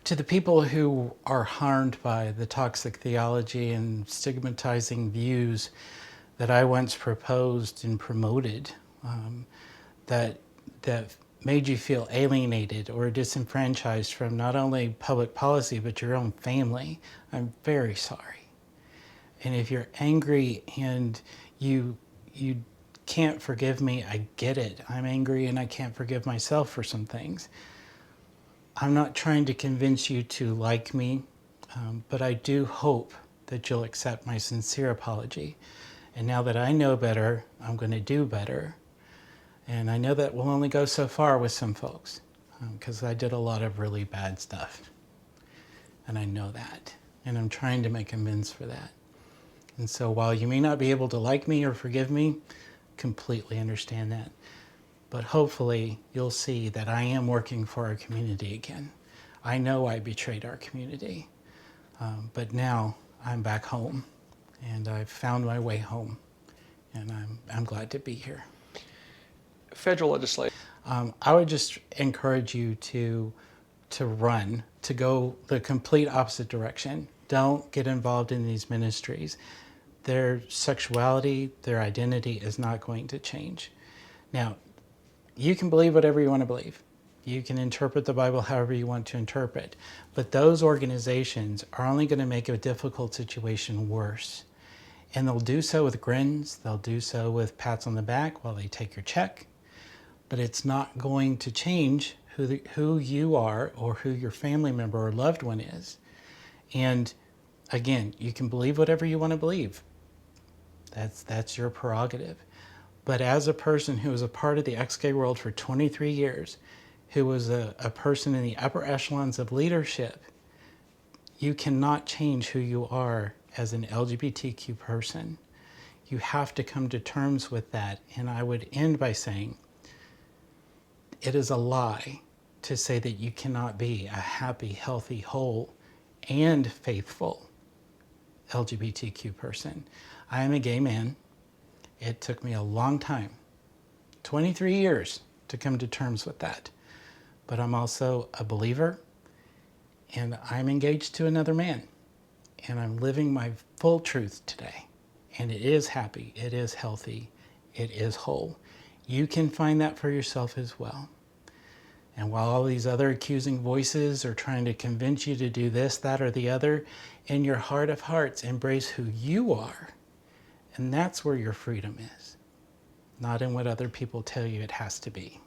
To the people who are harmed by the toxic theology and stigmatizing views that I once proposed and promoted, that made you feel alienated or disenfranchised from not only public policy but your own family, I'm very sorry. And if you're angry and you can't forgive me, I get it. I'm angry and I can't forgive myself for some things. I'm not trying to convince you to like me, but I do hope that you'll accept my sincere apology. And now that I know better, I'm going to do better. And I know that will only go so far with some folks, because I did a lot of really bad stuff. And I know that. And I'm trying to make amends for that. And so while you may not be able to like me or forgive me, completely understand that. But hopefully you'll see that I am working for our community again. I know I betrayed our community, but now I'm back home and I've found my way home, and I'm glad to be here. Federal legislation. I would just encourage you to run, to go the complete opposite direction. Don't get involved in these ministries. Their sexuality, their identity is not going to change. Now, you can believe whatever you want to believe. You can interpret the Bible however you want to interpret. But those organizations are only going to make a difficult situation worse. And they'll do so with grins. They'll do so with pats on the back while they take your check. But it's not going to change who you are or who your family member or loved one is. And again, you can believe whatever you want to believe. That's your prerogative. But as a person who was a part of the ex-gay world for 23 years, who was a person in the upper echelons of leadership, you cannot change who you are as an LGBTQ person. You have to come to terms with that. And I would end by saying, it is a lie to say that you cannot be a happy, healthy, whole, and faithful LGBTQ person. I am a gay man. It took me a long time, 23 years, to come to terms with that. But I'm also a believer, and I'm engaged to another man, and I'm living my full truth today. And it is happy, it is healthy, it is whole. You can find that for yourself as well. And while all these other accusing voices are trying to convince you to do this, that, or the other, in your heart of hearts, embrace who you are. And that's where your freedom is, not in what other people tell you it has to be.